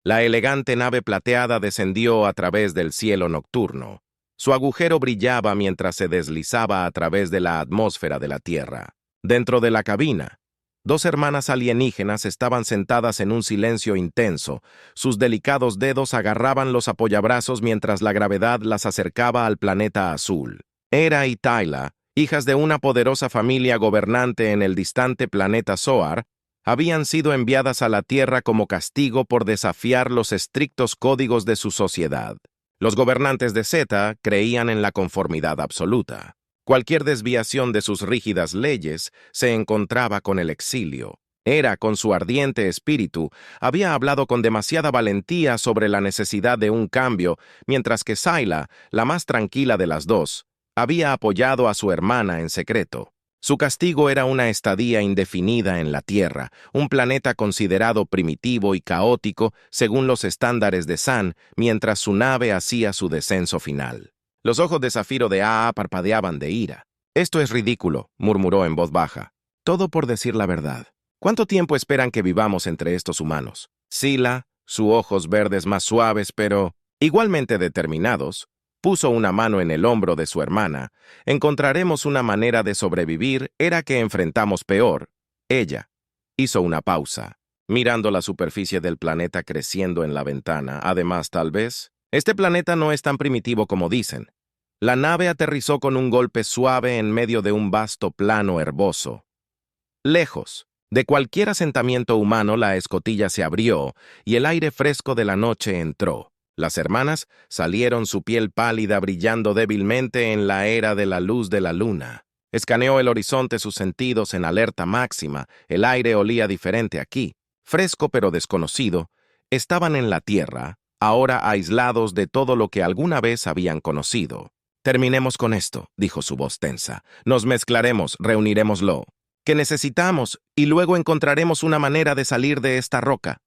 La elegante nave plateada descendió a través del cielo nocturno. Su agujero brillaba mientras se deslizaba a través de la atmósfera de la Tierra. Dentro de la cabina, dos hermanas alienígenas estaban sentadas en un silencio intenso. Sus delicados dedos agarraban los apoyabrazos mientras la gravedad las acercaba al planeta azul. Hera y Tayla, hijas de una poderosa familia gobernante en el distante planeta Zoar, habían sido enviadas a la Tierra como castigo por desafiar los estrictos códigos de su sociedad. Los gobernantes de Zeta creían en la conformidad absoluta. Cualquier desviación de sus rígidas leyes se encontraba con el exilio. Hera, con su ardiente espíritu, había hablado con demasiada valentía sobre la necesidad de un cambio, mientras que Sayla, la más tranquila de las dos, había apoyado a su hermana en secreto. Su castigo era una estadía indefinida en la Tierra, un planeta considerado primitivo y caótico según los estándares de San, mientras su nave hacía su descenso final. Los ojos de zafiro de Aa parpadeaban de ira. «Esto es ridículo», murmuró en voz baja. «Todo por decir la verdad. ¿Cuánto tiempo esperan que vivamos entre estos humanos?» Sila, sus ojos verdes más suaves pero igualmente determinados, puso una mano en el hombro de su hermana. «Encontraremos una manera de sobrevivir, era que enfrentamos peor». Ella hizo una pausa, mirando la superficie del planeta creciendo en la ventana. Además, tal vez, este planeta no es tan primitivo como dicen. La nave aterrizó con un golpe suave en medio de un vasto plano herboso. Lejos de cualquier asentamiento humano, la escotilla se abrió y el aire fresco de la noche entró. Las hermanas salieron, su piel pálida brillando débilmente en la era de la luz de la luna. Escaneó el horizonte, sus sentidos en alerta máxima. El aire olía diferente aquí, fresco pero desconocido. Estaban en la Tierra, ahora aislados de todo lo que alguna vez habían conocido. «Terminemos con esto», dijo su voz tensa. «Nos mezclaremos, reuniremoslo. Que necesitamos, y luego encontraremos una manera de salir de esta roca».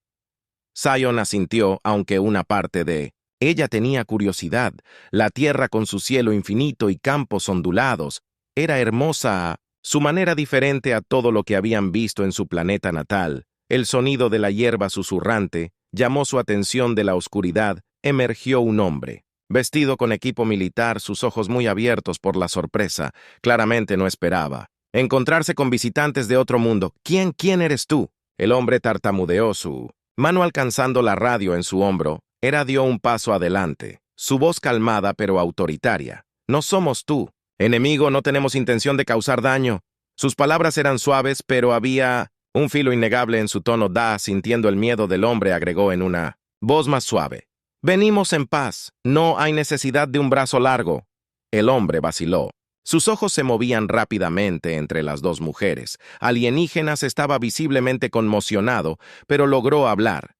Zion asintió, aunque una parte de ella tenía curiosidad. La Tierra con su cielo infinito y campos ondulados era hermosa a su manera, diferente a todo lo que habían visto en su planeta natal. El sonido de la hierba susurrante llamó su atención. De la oscuridad emergió un hombre, vestido con equipo militar, sus ojos muy abiertos por la sorpresa. Claramente no esperaba encontrarse con visitantes de otro mundo. ¿Quién eres tú?» El hombre tartamudeó, su mano alcanzando la radio en su hombro. Hera dio un paso adelante, su voz calmada pero autoritaria. «No somos tú, enemigo, no tenemos intención de causar daño». Sus palabras eran suaves, pero había un filo innegable en su tono. Sintiendo el miedo del hombre, agregó en una voz más suave: «Venimos en paz, no hay necesidad de un brazo largo». El hombre vaciló. Sus ojos se movían rápidamente entre las dos mujeres. Alienígenas estaba visiblemente conmocionado, pero logró hablar.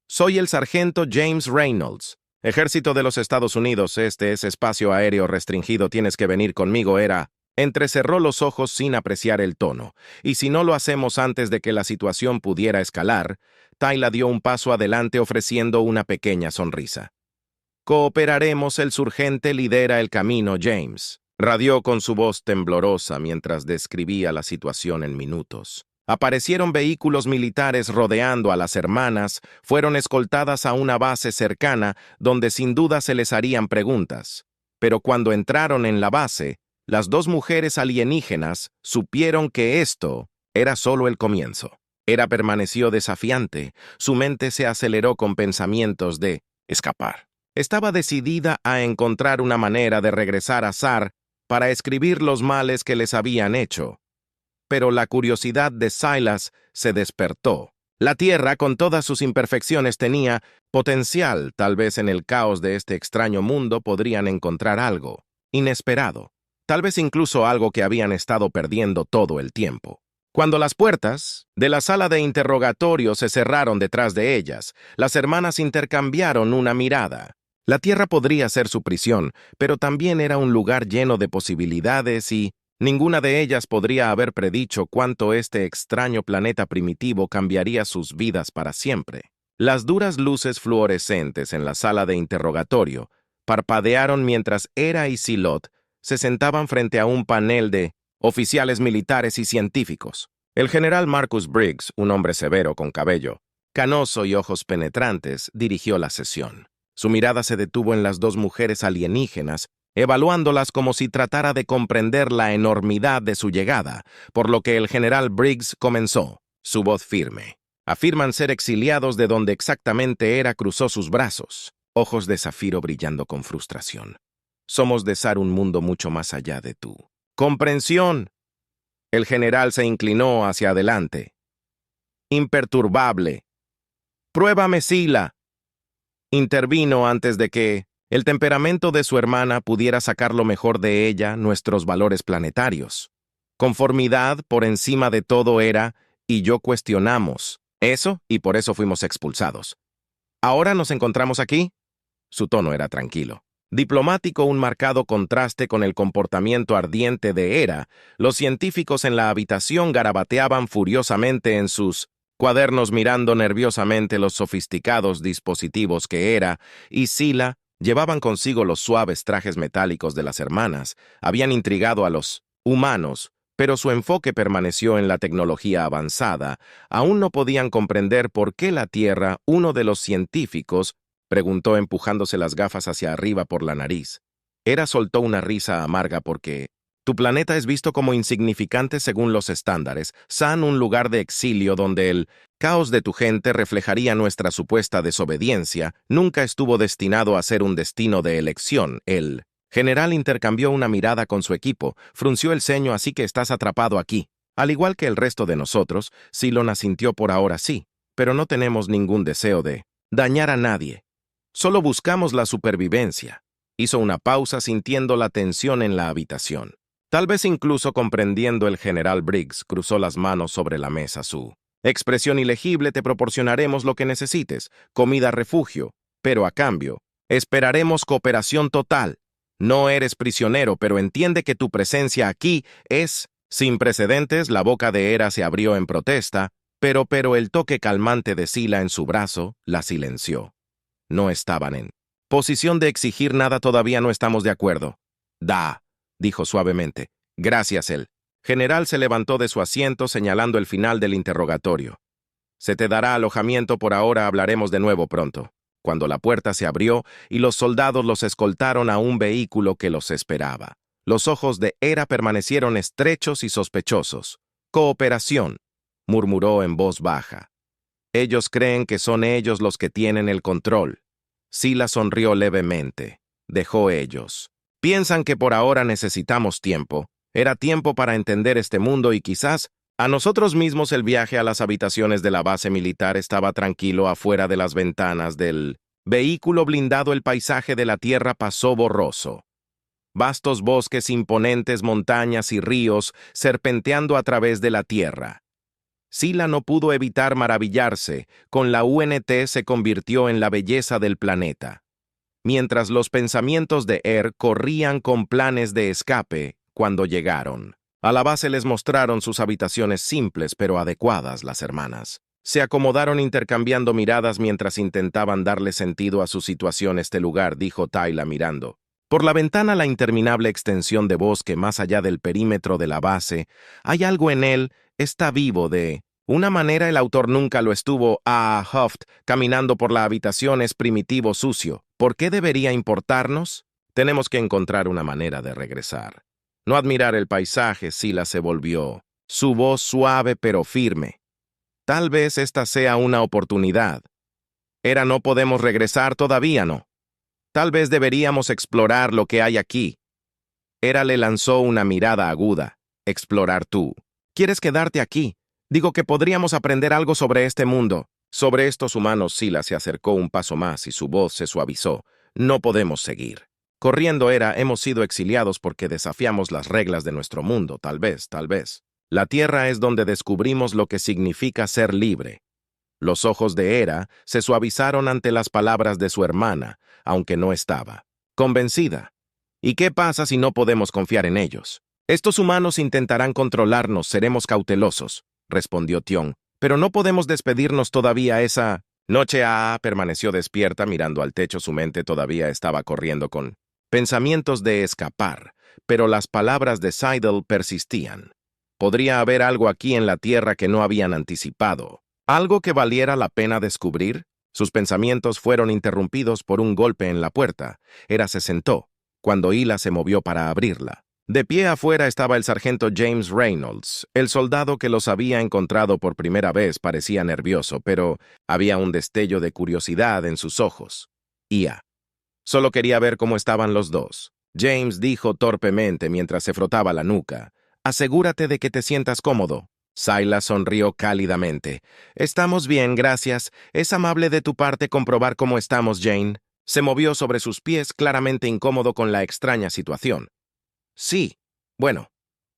«Soy el sargento James Reynolds. Ejército de los Estados Unidos, este es espacio aéreo restringido, tienes que venir conmigo». Hera entrecerró los ojos sin apreciar el tono. «Y si no lo hacemos antes de que la situación pudiera escalar». Tayla dio un paso adelante ofreciendo una pequeña sonrisa. «Cooperaremos, el surgente lidera el camino, James», radió con su voz temblorosa mientras describía la situación en minutos. Aparecieron vehículos militares rodeando a las hermanas, fueron escoltadas a una base cercana donde sin duda se les harían preguntas. Pero cuando entraron en la base, las dos mujeres alienígenas supieron que esto era solo el comienzo. Hera permaneció desafiante, su mente se aceleró con pensamientos de escapar. Estaba decidida a encontrar una manera de regresar a Zar para escribir los males que les habían hecho. Pero la curiosidad de Silas se despertó. La Tierra, con todas sus imperfecciones, tenía potencial. Tal vez en el caos de este extraño mundo podrían encontrar algo inesperado. Tal vez incluso algo que habían estado perdiendo todo el tiempo. Cuando las puertas de la sala de interrogatorio se cerraron detrás de ellas, las hermanas intercambiaron una mirada. La Tierra podría ser su prisión, pero también era un lugar lleno de posibilidades y ninguna de ellas podría haber predicho cuánto este extraño planeta primitivo cambiaría sus vidas para siempre. Las duras luces fluorescentes en la sala de interrogatorio parpadearon mientras Hera y Silot se sentaban frente a un panel de oficiales militares y científicos. El general Marcus Briggs, un hombre severo con cabello canoso y ojos penetrantes, dirigió la sesión. Su mirada se detuvo en las dos mujeres alienígenas, evaluándolas como si tratara de comprender la enormidad de su llegada, por lo que el general Briggs comenzó, su voz firme. Afirman ser exiliados de donde exactamente era, cruzó sus brazos, ojos de zafiro brillando con frustración. Somos de Sar, un mundo mucho más allá de tú. ¡Comprensión! El general se inclinó hacia adelante. Imperturbable. Pruébame, Sila. Intervino antes de que el temperamento de su hermana pudiera sacar lo mejor de ella, nuestros valores planetarios. Conformidad por encima de todo era, y yo cuestionamos eso, y por eso fuimos expulsados. ¿Ahora nos encontramos aquí? Su tono era tranquilo. Diplomático, un marcado contraste con el comportamiento ardiente de Hera. Los científicos en la habitación garabateaban furiosamente en sus cuadernos, mirando nerviosamente los sofisticados dispositivos que Hera y Sila llevaban consigo. Los suaves trajes metálicos de las hermanas habían intrigado a los humanos, pero su enfoque permaneció en la tecnología avanzada. Aún no podían comprender por qué la Tierra, uno de los científicos, preguntó empujándose las gafas hacia arriba por la nariz. Hera soltó una risa amarga porque tu planeta es visto como insignificante según los estándares. San, un lugar de exilio donde el caos de tu gente reflejaría nuestra supuesta desobediencia, nunca estuvo destinado a ser un destino de elección. El general intercambió una mirada con su equipo, frunció el ceño. Así que estás atrapado aquí. Al igual que el resto de nosotros, Silon asintió. Por ahora sí, pero no tenemos ningún deseo de dañar a nadie. Solo buscamos la supervivencia. Hizo una pausa, sintiendo la tensión en la habitación. Tal vez incluso comprendiendo, el general Briggs cruzó las manos sobre la mesa. Su expresión ilegible: te proporcionaremos lo que necesites, comida, refugio, pero a cambio, esperaremos cooperación total. No eres prisionero, pero entiende que tu presencia aquí es sin precedentes. La boca de Hera se abrió en protesta, pero el toque calmante de Sila en su brazo la silenció. No estaban en posición de exigir nada. Todavía no estamos de acuerdo. Dijo suavemente. Gracias. El general se levantó de su asiento, señalando el final del interrogatorio. Se te dará alojamiento por ahora, hablaremos de nuevo pronto. Cuando la puerta se abrió y los soldados los escoltaron a un vehículo que los esperaba, los ojos de Hera permanecieron estrechos y sospechosos. Cooperación, murmuró en voz baja. Ellos creen que son ellos los que tienen el control. Sila sonrió levemente. Dejó ellos. Piensan que por ahora necesitamos tiempo. Era tiempo para entender este mundo y quizás a nosotros mismos. El viaje a las habitaciones de la base militar estaba tranquilo. Afuera de las ventanas del vehículo blindado, el paisaje de la Tierra pasó borroso. Vastos bosques, imponentes montañas y ríos serpenteando a través de la Tierra. Sila no pudo evitar maravillarse. Con la UNT se convirtió en la belleza del planeta. Mientras los pensamientos de corrían con planes de escape, cuando llegaron a la base les mostraron sus habitaciones simples pero adecuadas. Las hermanas se acomodaron intercambiando miradas mientras intentaban darle sentido a su situación. Este lugar, dijo Tayla mirando por la ventana la interminable extensión de bosque más allá del perímetro de la base. Hay algo en él. Está vivo de una manera el autor nunca lo estuvo. Huff, caminando por la habitación. Es primitivo, sucio. ¿Por qué debería importarnos? Tenemos que encontrar una manera de regresar. No admirar el paisaje. Sila se volvió, su voz suave pero firme. Tal vez esta sea una oportunidad. Hera, no podemos regresar todavía, no. Tal vez deberíamos explorar lo que hay aquí. Hera le lanzó una mirada aguda. Explorar tú. ¿Quieres quedarte aquí? Digo que podríamos aprender algo sobre este mundo. Sobre estos humanos. Sila se acercó un paso más y su voz se suavizó. No podemos seguir corriendo. Hera, hemos sido exiliados porque desafiamos las reglas de nuestro mundo. Tal vez. La Tierra es donde descubrimos lo que significa ser libre. Los ojos de Hera se suavizaron ante las palabras de su hermana, aunque no estaba convencida. ¿Y qué pasa si no podemos confiar en ellos? Estos humanos intentarán controlarnos. Seremos cautelosos, respondió Tion. Pero no podemos despedirnos todavía. Esa noche permaneció despierta mirando al techo. Su mente todavía estaba corriendo con pensamientos de escapar, pero las palabras de Seidel persistían. Podría haber algo aquí en la Tierra que no habían anticipado. ¿Algo que valiera la pena descubrir? Sus pensamientos fueron interrumpidos por un golpe en la puerta. Se sentó, cuando Hila se movió para abrirla. De pie afuera estaba el sargento James Reynolds. El soldado que los había encontrado por primera vez parecía nervioso, pero había un destello de curiosidad en sus ojos. Ia. Solo quería ver cómo estaban los dos. James dijo torpemente mientras se frotaba la nuca. Asegúrate de que te sientas cómodo. Silas sonrió cálidamente. Estamos bien, gracias. Es amable de tu parte comprobar cómo estamos, Jane. Se movió sobre sus pies, claramente incómodo con la extraña situación. Sí. Bueno,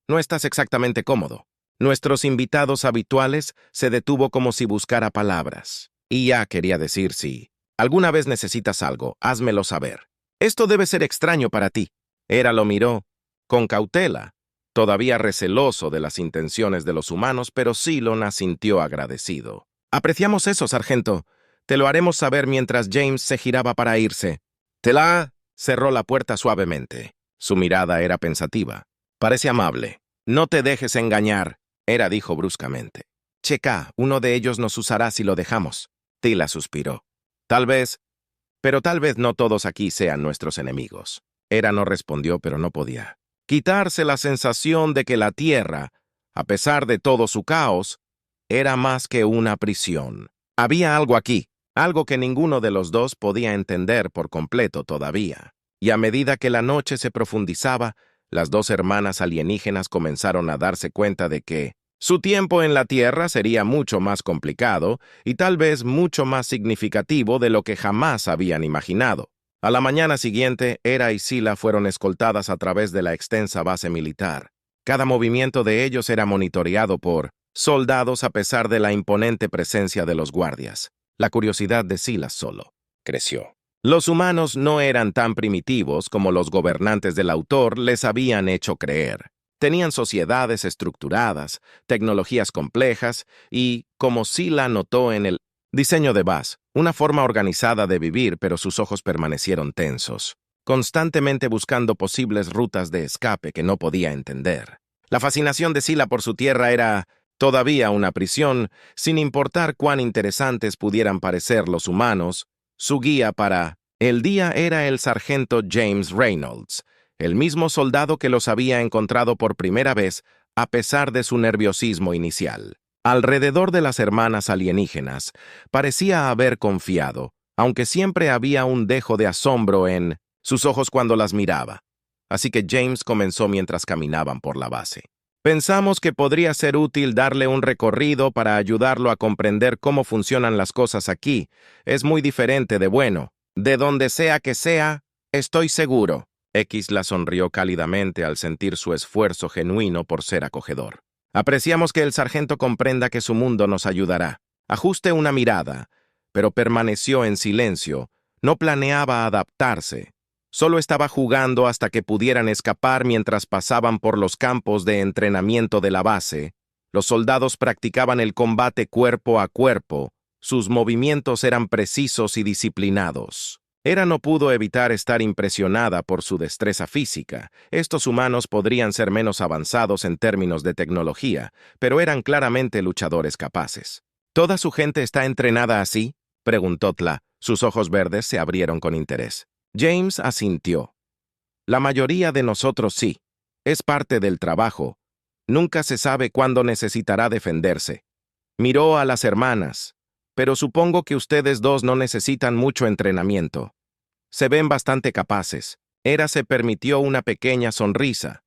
no estás exactamente cómodo. Nuestros invitados habituales se detuvo como si buscara palabras. Y ya quería decir sí. Alguna vez necesitas algo, házmelo saber. Esto debe ser extraño para ti. Hera lo miró con cautela, todavía receloso de las intenciones de los humanos, pero Cylon asintió agradecido. Apreciamos eso, sargento. Te lo haremos saber mientras James se giraba para irse. Tela cerró la puerta suavemente. Su mirada era pensativa. Parece amable. No te dejes engañar, Hera dijo bruscamente. Checa, uno de ellos nos usará si lo dejamos. Tila suspiró. Tal vez, pero tal vez no todos aquí sean nuestros enemigos. Hera no respondió, pero no podía quitarse la sensación de que la Tierra, a pesar de todo su caos, era más que una prisión. Había algo aquí, algo que ninguno de los dos podía entender por completo todavía. Y a medida que la noche se profundizaba, las dos hermanas alienígenas comenzaron a darse cuenta de que su tiempo en la Tierra sería mucho más complicado y tal vez mucho más significativo de lo que jamás habían imaginado. A la mañana siguiente, Hera y Sila fueron escoltadas a través de la extensa base militar. Cada movimiento de ellos era monitoreado por soldados a pesar de la imponente presencia de los guardias. La curiosidad de Sila solo creció. Los humanos no eran tan primitivos como los gobernantes del autor les habían hecho creer. Tenían sociedades estructuradas, tecnologías complejas y, como Sila notó en el diseño de Baz, una forma organizada de vivir, pero sus ojos permanecieron tensos, constantemente buscando posibles rutas de escape que no podía entender. La fascinación de Sila por su tierra era todavía una prisión, sin importar cuán interesantes pudieran parecer los humanos. Su guía para el día era el sargento James Reynolds, el mismo soldado que los había encontrado por primera vez a pesar de su nerviosismo inicial. Alrededor de las hermanas alienígenas parecía haber confiado, aunque siempre había un dejo de asombro en sus ojos cuando las miraba. Así que James comenzó mientras caminaban por la base. Pensamos que podría ser útil darle un recorrido para ayudarlo a comprender cómo funcionan las cosas aquí. Es muy diferente de bueno. De donde sea que sea, estoy seguro. X la sonrió cálidamente al sentir su esfuerzo genuino por ser acogedor. Apreciamos que el sargento comprenda que su mundo nos ayudará. Ajuste una mirada, pero permaneció en silencio. No planeaba adaptarse. Solo estaba jugando hasta que pudieran escapar mientras pasaban por los campos de entrenamiento de la base. Los soldados practicaban el combate cuerpo a cuerpo. Sus movimientos eran precisos y disciplinados. Hera no pudo evitar estar impresionada por su destreza física. Estos humanos podrían ser menos avanzados en términos de tecnología, pero eran claramente luchadores capaces. ¿Toda su gente está entrenada así?, preguntó Tla. Sus ojos verdes se abrieron con interés. James asintió. La mayoría de nosotros sí. Es parte del trabajo. Nunca se sabe cuándo necesitará defenderse. Miró a las hermanas. Pero supongo que ustedes dos no necesitan mucho entrenamiento. Se ven bastante capaces. Hera se permitió una pequeña sonrisa.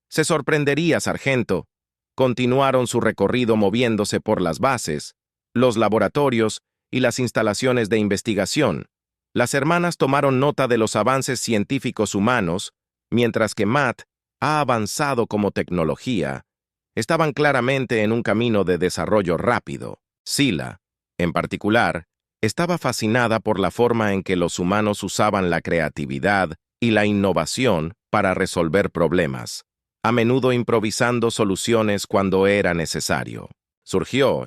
Se sorprendería, sargento. Continuaron su recorrido moviéndose por las bases, los laboratorios y las instalaciones de investigación. Las hermanas tomaron nota de los avances científicos humanos, mientras que Matt ha avanzado como tecnología. Estaban claramente en un camino de desarrollo rápido. Sila, en particular, estaba fascinada por la forma en que los humanos usaban la creatividad y la innovación para resolver problemas, a menudo improvisando soluciones cuando era necesario.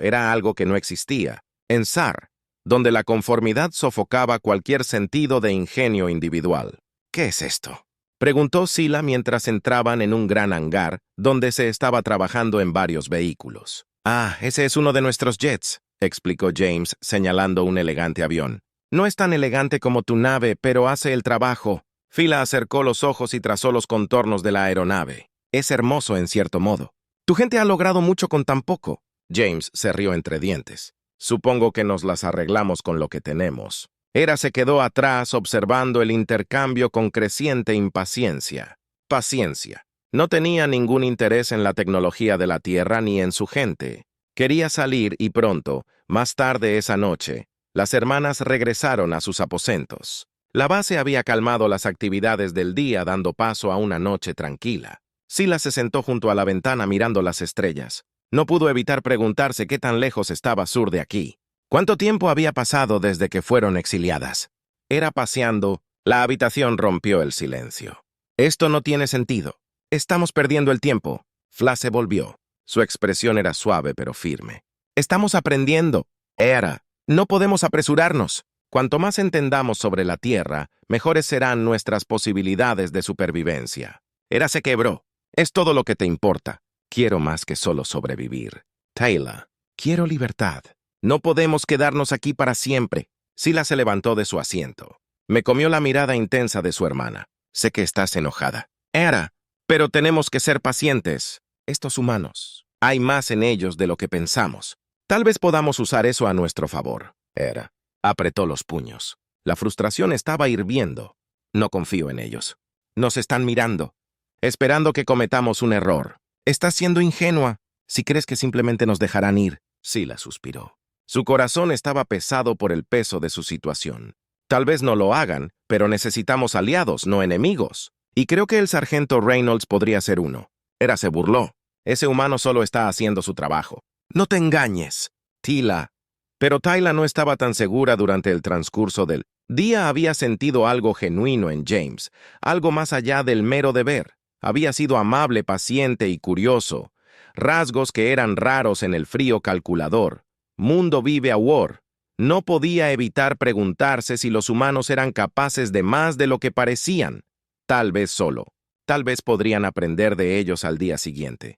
Era algo que no existía, en SAR, donde la conformidad sofocaba cualquier sentido de ingenio individual. ¿Qué es esto?, preguntó Sila mientras entraban en un gran hangar donde se estaba trabajando en varios vehículos. Ah, ese es uno de nuestros jets, explicó James, señalando un elegante avión. No es tan elegante como tu nave, pero hace el trabajo. Phila acercó los ojos y trazó los contornos de la aeronave. Es hermoso en cierto modo. Tu gente ha logrado mucho con tan poco. James se rió entre dientes. Supongo que nos las arreglamos con lo que tenemos. Hera se quedó atrás observando el intercambio con creciente impaciencia. Paciencia. No tenía ningún interés en la tecnología de la Tierra ni en su gente. Quería salir y pronto, más tarde esa noche, las hermanas regresaron a sus aposentos. La base había calmado las actividades del día dando paso a una noche tranquila. Sila se sentó junto a la ventana mirando las estrellas. No pudo evitar preguntarse qué tan lejos estaba Sur de aquí. ¿Cuánto tiempo había pasado desde que fueron exiliadas? Era paseando, la habitación rompió el silencio. Esto no tiene sentido. Estamos perdiendo el tiempo. Fla se volvió. Su expresión era suave pero firme. Estamos aprendiendo. Hera, no podemos apresurarnos. Cuanto más entendamos sobre la Tierra, mejores serán nuestras posibilidades de supervivencia. Hera se quebró. Es todo lo que te importa. Quiero más que solo sobrevivir. Taylor, quiero libertad. No podemos quedarnos aquí para siempre. Sila se levantó de su asiento. Me comió la mirada intensa de su hermana. Sé que estás enojada. Hera, pero tenemos que ser pacientes. Estos humanos, hay más en ellos de lo que pensamos. Tal vez podamos usar eso a nuestro favor. Hera apretó los puños. La frustración estaba hirviendo. No confío en ellos. Nos están mirando, esperando que cometamos un error. Estás siendo ingenua. Si crees que simplemente nos dejarán ir. Sila suspiró. Su corazón estaba pesado por el peso de su situación. Tal vez no lo hagan, pero necesitamos aliados, no enemigos. Y creo que el sargento Reynolds podría ser uno. Hera se burló. Ese humano solo está haciendo su trabajo. No te engañes, Tila. Pero Tayla no estaba tan segura durante el transcurso del día. Había sentido algo genuino en James, algo más allá del mero deber. Había sido amable, paciente y curioso, rasgos que eran raros en el frío calculador. Mundo vive a war. No podía evitar preguntarse si los humanos eran capaces de más de lo que parecían. Tal vez solo. Tal vez podrían aprender de ellos al día siguiente.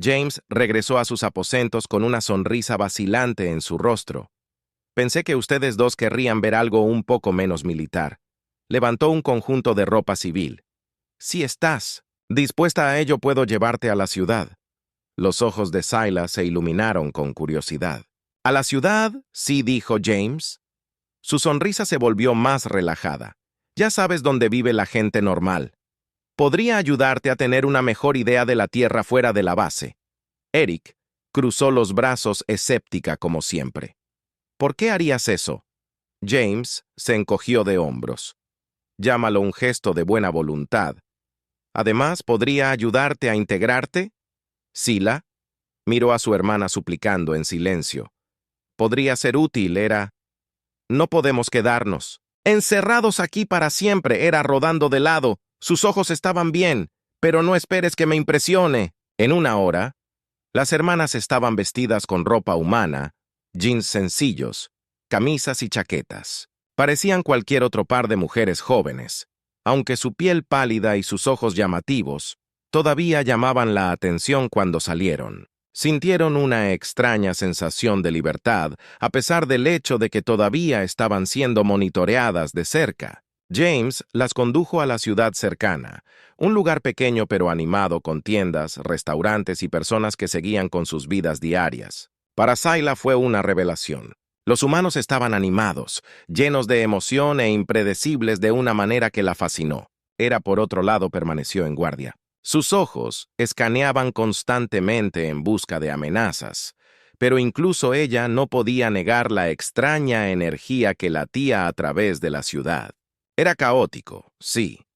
James regresó a sus aposentos con una sonrisa vacilante en su rostro. Pensé que ustedes dos querrían ver algo un poco menos militar. Levantó un conjunto de ropa civil. Si estás dispuesta a ello, puedo llevarte a la ciudad. Los ojos de Sila se iluminaron con curiosidad. ¿A la ciudad? Sí, dijo James. Su sonrisa se volvió más relajada. Ya sabes dónde vive la gente normal. Podría ayudarte a tener una mejor idea de la Tierra fuera de la base. Eric cruzó los brazos escéptica como siempre. ¿Por qué harías eso? James se encogió de hombros. Llámalo un gesto de buena voluntad. Además, ¿podría ayudarte a integrarte? Sila miró a su hermana suplicando en silencio. Podría ser útil, Hera. No podemos quedarnos encerrados aquí para siempre. Hera rodando de lado. Sus ojos estaban bien, pero no esperes que me impresione. En una hora, las hermanas estaban vestidas con ropa humana, jeans sencillos, camisas y chaquetas. Parecían cualquier otro par de mujeres jóvenes, aunque su piel pálida y sus ojos llamativos todavía llamaban la atención cuando salieron. Sintieron una extraña sensación de libertad, a pesar del hecho de que todavía estaban siendo monitoreadas de cerca. James las condujo a la ciudad cercana, un lugar pequeño pero animado con tiendas, restaurantes y personas que seguían con sus vidas diarias. Para Sila fue una revelación. Los humanos estaban animados, llenos de emoción e impredecibles de una manera que la fascinó. Hera, por otro lado, permaneció en guardia. Sus ojos escaneaban constantemente en busca de amenazas, pero incluso ella no podía negar la extraña energía que latía a través de la ciudad. Era caótico, sí,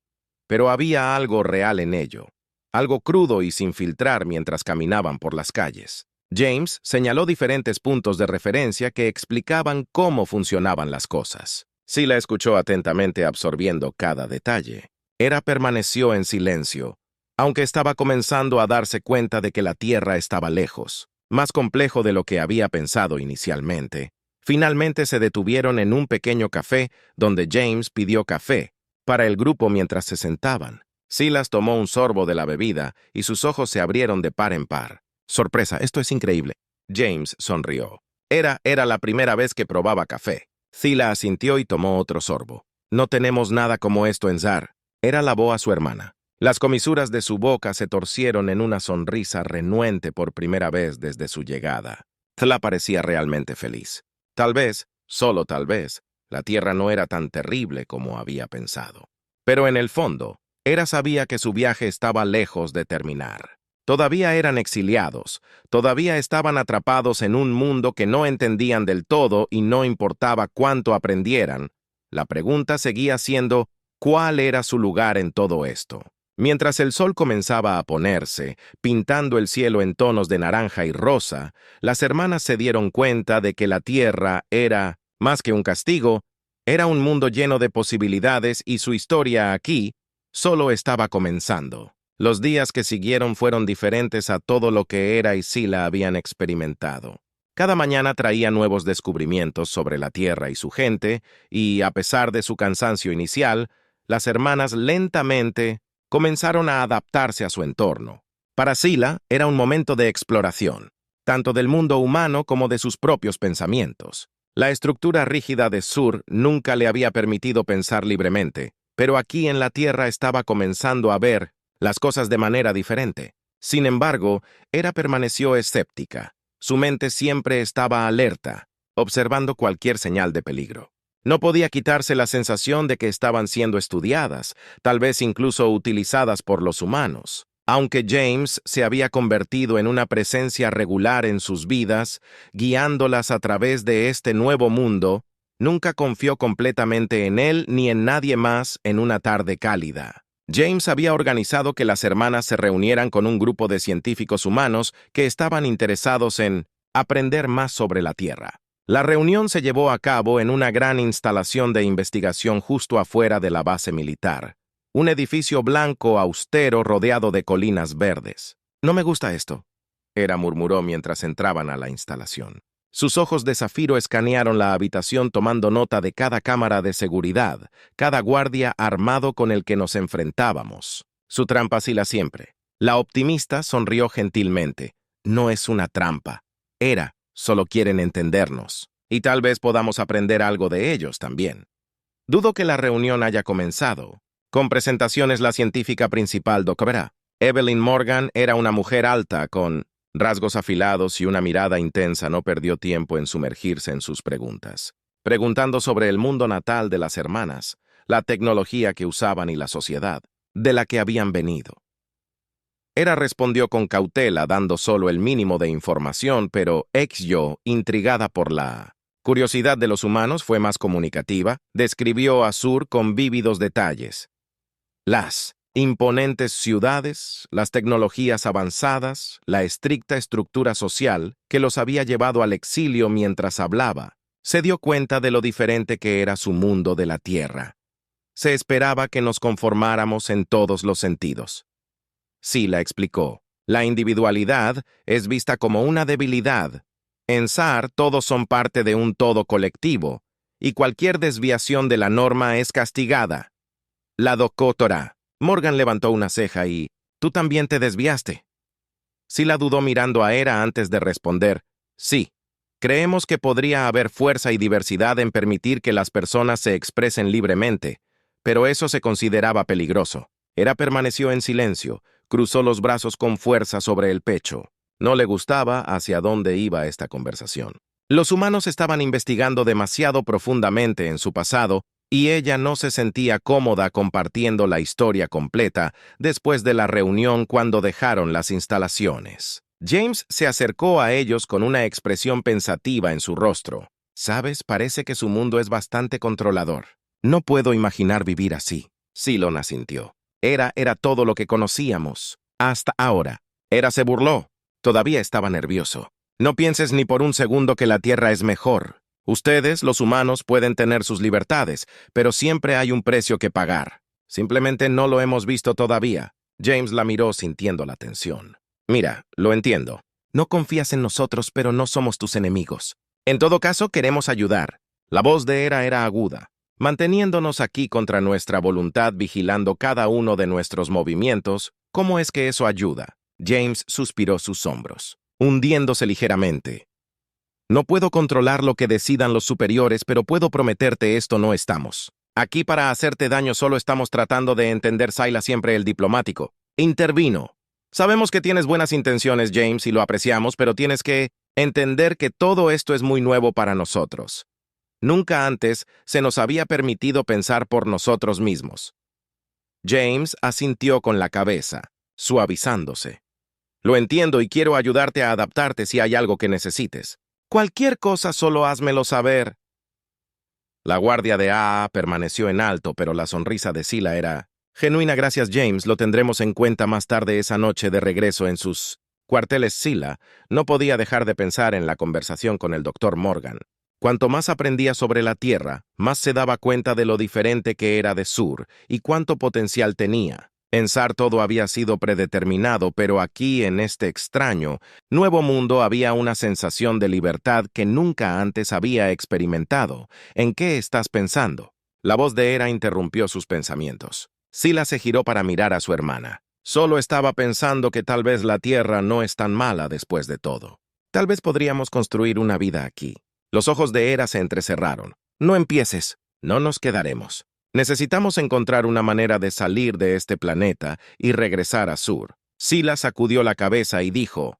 pero había algo real en ello, algo crudo y sin filtrar mientras caminaban por las calles. James señaló diferentes puntos de referencia que explicaban cómo funcionaban las cosas. Sila escuchó atentamente absorbiendo cada detalle. Hera permaneció en silencio, aunque estaba comenzando a darse cuenta de que la Tierra estaba lejos, más complejo de lo que había pensado inicialmente. Finalmente se detuvieron en un pequeño café donde James pidió café para el grupo mientras se sentaban. Silas tomó un sorbo de la bebida y sus ojos se abrieron de par en par. Sorpresa, esto es increíble. James sonrió. Era la primera vez que probaba café. Zila asintió y tomó otro sorbo. No tenemos nada como esto en Zar. Era alabó a su hermana. Las comisuras de su boca se torcieron en una sonrisa renuente por primera vez desde su llegada. Zla parecía realmente feliz. Tal vez, solo tal vez, la tierra no era tan terrible como había pensado. Pero en el fondo, Hera sabía que su viaje estaba lejos de terminar. Todavía eran exiliados, todavía estaban atrapados en un mundo que no entendían del todo y no importaba cuánto aprendieran. La pregunta seguía siendo, ¿cuál era su lugar en todo esto? Mientras el sol comenzaba a ponerse, pintando el cielo en tonos de naranja y rosa, las hermanas se dieron cuenta de que la tierra era, más que un castigo, era un mundo lleno de posibilidades y su historia aquí solo estaba comenzando. Los días que siguieron fueron diferentes a todo lo que Hera y Zila habían experimentado. Cada mañana traía nuevos descubrimientos sobre la tierra y su gente, y, a pesar de su cansancio inicial, las hermanas lentamente comenzaron a adaptarse a su entorno. Para Zila era un momento de exploración, tanto del mundo humano como de sus propios pensamientos. La estructura rígida de Sur nunca le había permitido pensar libremente, pero aquí en la tierra estaba comenzando a ver las cosas de manera diferente. Sin embargo, Hera permaneció escéptica. Su mente siempre estaba alerta, observando cualquier señal de peligro. No podía quitarse la sensación de que estaban siendo estudiadas, tal vez incluso utilizadas por los humanos. Aunque James se había convertido en una presencia regular en sus vidas, guiándolas a través de este nuevo mundo, nunca confió completamente en él ni en nadie más en una tarde cálida. James había organizado que las hermanas se reunieran con un grupo de científicos humanos que estaban interesados en aprender más sobre la Tierra. La reunión se llevó a cabo en una gran instalación de investigación justo afuera de la base militar, un edificio blanco austero rodeado de colinas verdes. «No me gusta esto», Hera murmuró mientras entraban a la instalación. Sus ojos de zafiro escanearon la habitación tomando nota de cada cámara de seguridad, cada guardia armado con el que nos enfrentábamos. Su trampa Zila siempre. La optimista sonrió gentilmente. No es una trampa. Hera, solo quieren entendernos. Y tal vez podamos aprender algo de ellos también. Dudo que la reunión haya comenzado. Con presentaciones, la científica principal, Dr. Evelyn Morgan, era una mujer alta con rasgos afilados y una mirada intensa. No perdió tiempo en sumergirse en sus preguntas, preguntando sobre el mundo natal de las hermanas, la tecnología que usaban y la sociedad de la que habían venido. Hera respondió con cautela, dando solo el mínimo de información, pero Exyo, intrigada por la curiosidad de los humanos, fue más comunicativa, describió a Sur con vívidos detalles. Las imponentes ciudades, las tecnologías avanzadas, la estricta estructura social que los había llevado al exilio. Mientras hablaba, se dio cuenta de lo diferente que era su mundo de la tierra. Se esperaba que nos conformáramos en todos los sentidos. Zila explicó, la individualidad es vista como una debilidad. En Zar todos son parte de un todo colectivo, y cualquier desviación de la norma es castigada. La doctora Morgan levantó una ceja y, «¿Tú también te desviaste?» Zila dudó mirando a Hera antes de responder, «Sí, creemos que podría haber fuerza y diversidad en permitir que las personas se expresen libremente, pero eso se consideraba peligroso». Hera permaneció en silencio, cruzó los brazos con fuerza sobre el pecho. No le gustaba hacia dónde iba esta conversación. Los humanos estaban investigando demasiado profundamente en su pasado, y ella no se sentía cómoda compartiendo la historia completa después de la reunión cuando dejaron las instalaciones. James se acercó a ellos con una expresión pensativa en su rostro. «Sabes, parece que su mundo es bastante controlador. No puedo imaginar vivir así». Silon asintió. Era todo lo que conocíamos. Hasta ahora. Hera se burló. Todavía estaba nervioso. «No pienses ni por un segundo que la Tierra es mejor. Ustedes, los humanos, pueden tener sus libertades, pero siempre hay un precio que pagar. Simplemente no lo hemos visto todavía». James la miró sintiendo la tensión. «Mira, lo entiendo. No confías en nosotros, pero no somos tus enemigos. En todo caso, queremos ayudar». La voz de Hera era aguda, manteniéndonos aquí contra nuestra voluntad, vigilando cada uno de nuestros movimientos. ¿Cómo es que eso ayuda? James suspiró sus hombros, hundiéndose ligeramente. No puedo controlar lo que decidan los superiores, pero puedo prometerte esto: no estamos aquí para hacerte daño, solo estamos tratando de entender. Syla, siempre el diplomático, intervino. Sabemos que tienes buenas intenciones, James, y lo apreciamos, pero tienes que entender que todo esto es muy nuevo para nosotros. Nunca antes se nos había permitido pensar por nosotros mismos. James asintió con la cabeza, suavizándose. Lo entiendo y quiero ayudarte a adaptarte si hay algo que necesites. Cualquier cosa, solo házmelo saber. La guardia de AA permaneció en alto, pero la sonrisa de Syla era genuina. Gracias, James, lo tendremos en cuenta más tarde. Esa noche, de regreso en sus cuarteles, Syla no podía dejar de pensar en la conversación con el Dr. Morgan. Cuanto más aprendía sobre la Tierra, más se daba cuenta de lo diferente que era de Sur y cuánto potencial tenía. En SAR todo había sido predeterminado, pero aquí, en este extraño, nuevo mundo, había una sensación de libertad que nunca antes había experimentado. ¿En qué estás pensando? La voz de Hera interrumpió sus pensamientos. Syla se giró para mirar a su hermana. Solo estaba pensando que tal vez la Tierra no es tan mala después de todo. Tal vez podríamos construir una vida aquí. Los ojos de Hera se entrecerraron. No empieces. No nos quedaremos. Necesitamos encontrar una manera de salir de este planeta y regresar a Sur. Syla sacudió la cabeza y dijo: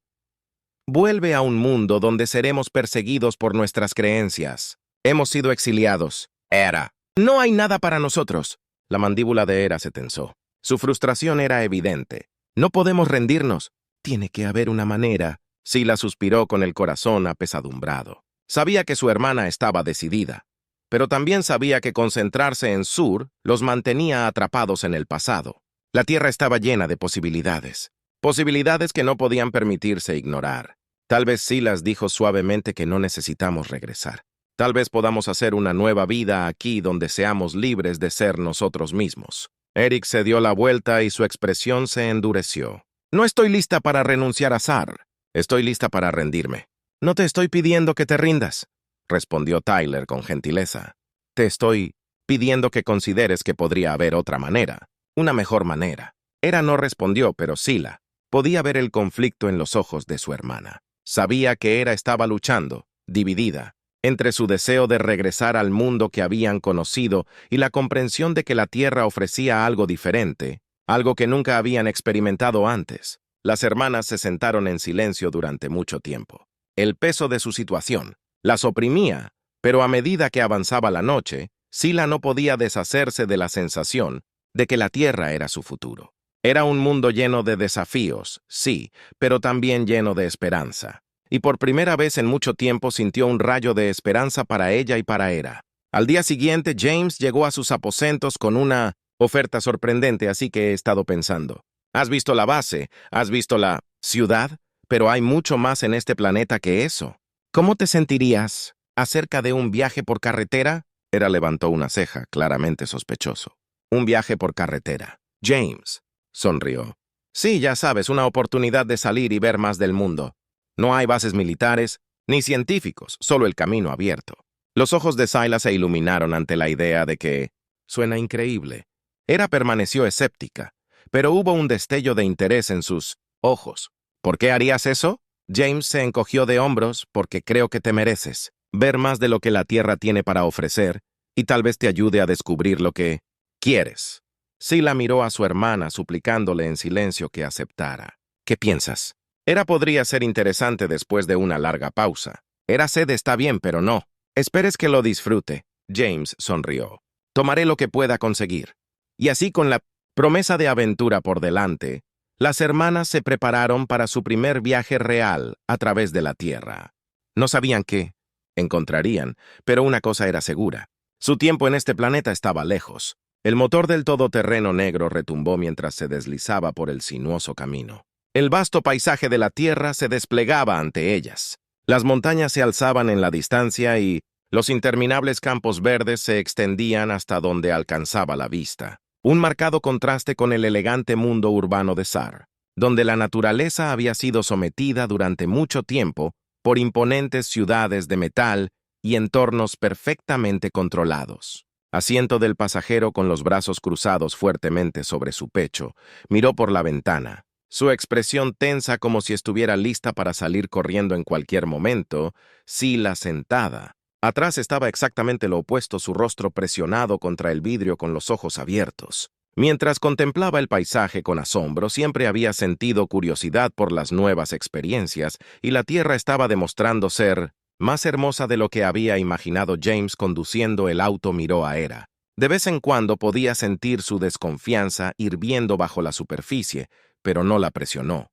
vuelve a un mundo donde seremos perseguidos por nuestras creencias. Hemos sido exiliados. Hera. No hay nada para nosotros. La mandíbula de Hera se tensó. Su frustración era evidente. No podemos rendirnos. Tiene que haber una manera. Syla suspiró con el corazón apesadumbrado. Sabía que su hermana estaba decidida, pero también sabía que concentrarse en Sur los mantenía atrapados en el pasado. La Tierra estaba llena de posibilidades. Posibilidades que no podían permitirse ignorar. Tal vez Syla dijo suavemente que no necesitamos regresar. Tal vez podamos hacer una nueva vida aquí donde seamos libres de ser nosotros mismos. Eric se dio la vuelta y su expresión se endureció. No estoy lista para renunciar a SAR. Estoy lista para rendirme. No te estoy pidiendo que te rindas, respondió Tyler con gentileza. Te estoy pidiendo que consideres que podría haber otra manera, una mejor manera. Hera no respondió, pero Syla podía ver el conflicto en los ojos de su hermana. Sabía que Hera estaba luchando, dividida, entre su deseo de regresar al mundo que habían conocido y la comprensión de que la Tierra ofrecía algo diferente, algo que nunca habían experimentado antes. Las hermanas se sentaron en silencio durante mucho tiempo. El peso de su situación las oprimía, pero a medida que avanzaba la noche, Syla no podía deshacerse de la sensación de que la Tierra era su futuro. Era un mundo lleno de desafíos, sí, pero también lleno de esperanza. Y por primera vez en mucho tiempo sintió un rayo de esperanza para ella y para Hera. Al día siguiente, James llegó a sus aposentos con una oferta sorprendente, así que he estado pensando. ¿Has visto la base? ¿Has visto la ciudad? Pero hay mucho más en este planeta que eso. ¿Cómo te sentirías acerca de un viaje por carretera? Hera levantó una ceja, claramente sospechoso. Un viaje por carretera. James sonrió. Sí, ya sabes, una oportunidad de salir y ver más del mundo. No hay bases militares ni científicos, solo el camino abierto. Los ojos de Syla se iluminaron ante la idea de que suena increíble. Hera permaneció escéptica, pero hubo un destello de interés en sus ojos. ¿Por qué harías eso? James se encogió de hombros. Porque creo que te mereces ver más de lo que la Tierra tiene para ofrecer y tal vez te ayude a descubrir lo que quieres. Syla miró a su hermana suplicándole en silencio que aceptara. ¿Qué piensas? Hera podría ser interesante después de una larga pausa. Hera sed está bien, pero no. Esperes que lo disfrute. James sonrió. Tomaré lo que pueda conseguir. Y así, con la promesa de aventura por delante, las hermanas se prepararon para su primer viaje real a través de la Tierra. No sabían qué encontrarían, pero una cosa era segura. Su tiempo en este planeta estaba lejos. El motor del todoterreno negro retumbó mientras se deslizaba por el sinuoso camino. El vasto paisaje de la Tierra se desplegaba ante ellas. Las montañas se alzaban en la distancia y los interminables campos verdes se extendían hasta donde alcanzaba la vista. Un marcado contraste con el elegante mundo urbano de SAR, donde la naturaleza había sido sometida durante mucho tiempo por imponentes ciudades de metal y entornos perfectamente controlados. Asiento del pasajero con los brazos cruzados fuertemente sobre su pecho, miró por la ventana. Su expresión tensa como si estuviera lista para salir corriendo en cualquier momento, Sila sentada. Atrás estaba exactamente lo opuesto, su rostro presionado contra el vidrio con los ojos abiertos. Mientras contemplaba el paisaje con asombro, siempre había sentido curiosidad por las nuevas experiencias, y la tierra estaba demostrando ser más hermosa de lo que había imaginado. James, conduciendo el auto, miró a Hera. De vez en cuando podía sentir su desconfianza hirviendo bajo la superficie, pero no la presionó.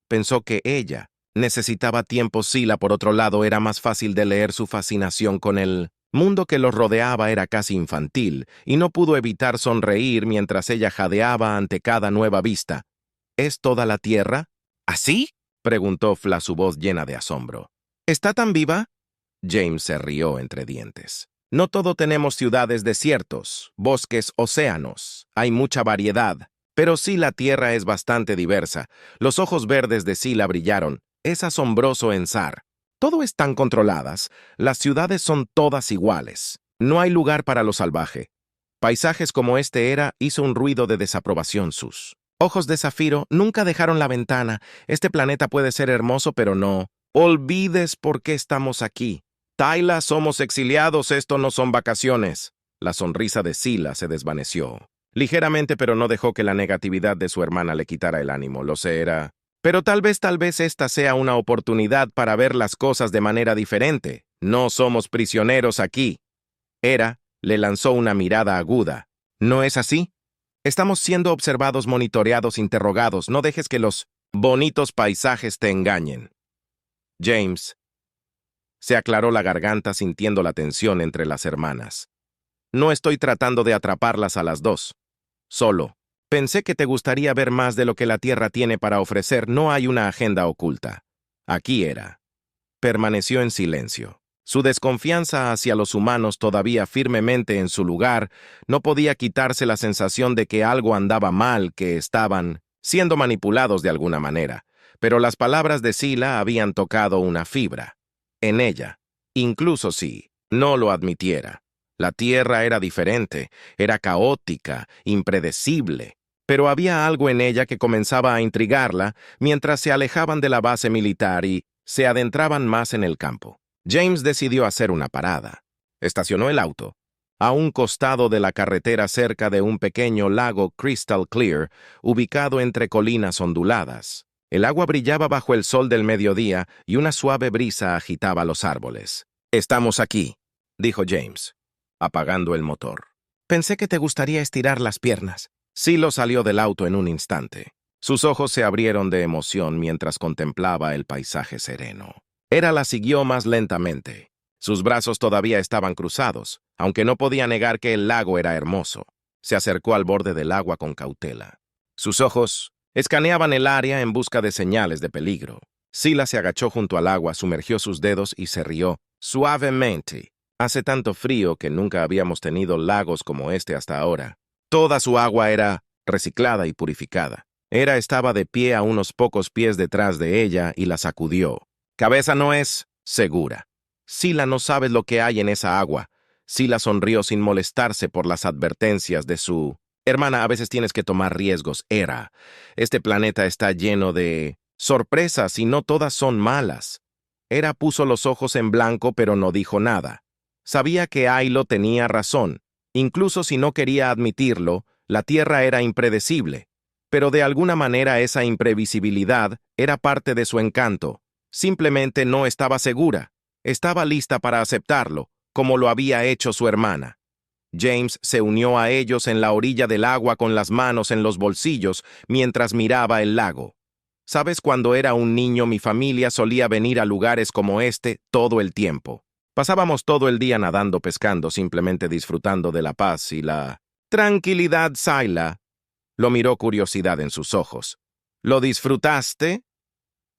Pensó que ella necesitaba tiempo. Sila, por otro lado, era más fácil de leer. Su fascinación con el mundo que los rodeaba era casi infantil, y no pudo evitar sonreír mientras ella jadeaba ante cada nueva vista. ¿Es toda la tierra así?, preguntó Fla, su voz llena de asombro. ¿Está tan viva? James se rió entre dientes. No todo tenemos ciudades, desiertos, bosques, océanos. Hay mucha variedad. Pero sí, la tierra es bastante diversa. Los ojos verdes de Sila brillaron. Es asombroso en Sar. Todo están controladas. Las ciudades son todas iguales. No hay lugar para lo salvaje. Paisajes como este hizo un ruido de desaprobación. Sus ojos de zafiro nunca dejaron la ventana. Este planeta puede ser hermoso, pero no olvides por qué estamos aquí. Tayla, somos exiliados, esto no son vacaciones. La sonrisa de Sila se desvaneció ligeramente, pero no dejó que la negatividad de su hermana le quitara el ánimo. Lo sé, Hera. Pero tal vez esta sea una oportunidad para ver las cosas de manera diferente. No somos prisioneros aquí. Hera le lanzó una mirada aguda. ¿No es así? Estamos siendo observados, monitoreados, interrogados. No dejes que los bonitos paisajes te engañen. James se aclaró la garganta sintiendo la tensión entre las hermanas. No estoy tratando de atraparlas a las dos. Solo pensé que te gustaría ver más de lo que la Tierra tiene para ofrecer. No hay una agenda oculta. Aquí Hera permaneció en silencio. Su desconfianza hacia los humanos, todavía firmemente en su lugar, no podía quitarse la sensación de que algo andaba mal, que estaban siendo manipulados de alguna manera. Pero las palabras de Sila habían tocado una fibra en ella, incluso si no lo admitiera. La tierra era diferente, era caótica, impredecible, pero había algo en ella que comenzaba a intrigarla mientras se alejaban de la base militar y se adentraban más en el campo. James decidió hacer una parada. Estacionó el auto a un costado de la carretera cerca de un pequeño lago crystal clear ubicado entre colinas onduladas. El agua brillaba bajo el sol del mediodía y una suave brisa agitaba los árboles. «Estamos aquí», dijo James, apagando el motor. «Pensé que te gustaría estirar las piernas». Silo salió del auto en un instante. Sus ojos se abrieron de emoción mientras contemplaba el paisaje sereno. Hera la siguió más lentamente. Sus brazos todavía estaban cruzados, aunque no podía negar que el lago era hermoso. Se acercó al borde del agua con cautela. Sus ojos escaneaban el área en busca de señales de peligro. Sila se agachó junto al agua, sumergió sus dedos y se rió suavemente. Hace tanto frío que nunca habíamos tenido lagos como este hasta ahora. Toda su agua era reciclada y purificada. Hera estaba de pie a unos pocos pies detrás de ella y la sacudió. «Cabeza no es segura. Sila, no sabes lo que hay en esa agua». Sila sonrió sin molestarse por las advertencias de su hermana. «A veces tienes que tomar riesgos, Hera. Este planeta está lleno de sorpresas y no todas son malas». Hera puso los ojos en blanco, pero no dijo nada. Sabía que Ailo tenía razón. Incluso si no quería admitirlo, la Tierra era impredecible. Pero de alguna manera esa imprevisibilidad era parte de su encanto. Simplemente no estaba segura. Estaba lista para aceptarlo, como lo había hecho su hermana. James se unió a ellos en la orilla del agua con las manos en los bolsillos mientras miraba el lago. «Sabes, cuando era un niño mi familia solía venir a lugares como este todo el tiempo. Pasábamos todo el día nadando, pescando, simplemente disfrutando de la paz y la tranquilidad». Sila lo miró, curiosidad en sus ojos. «¿Lo disfrutaste?»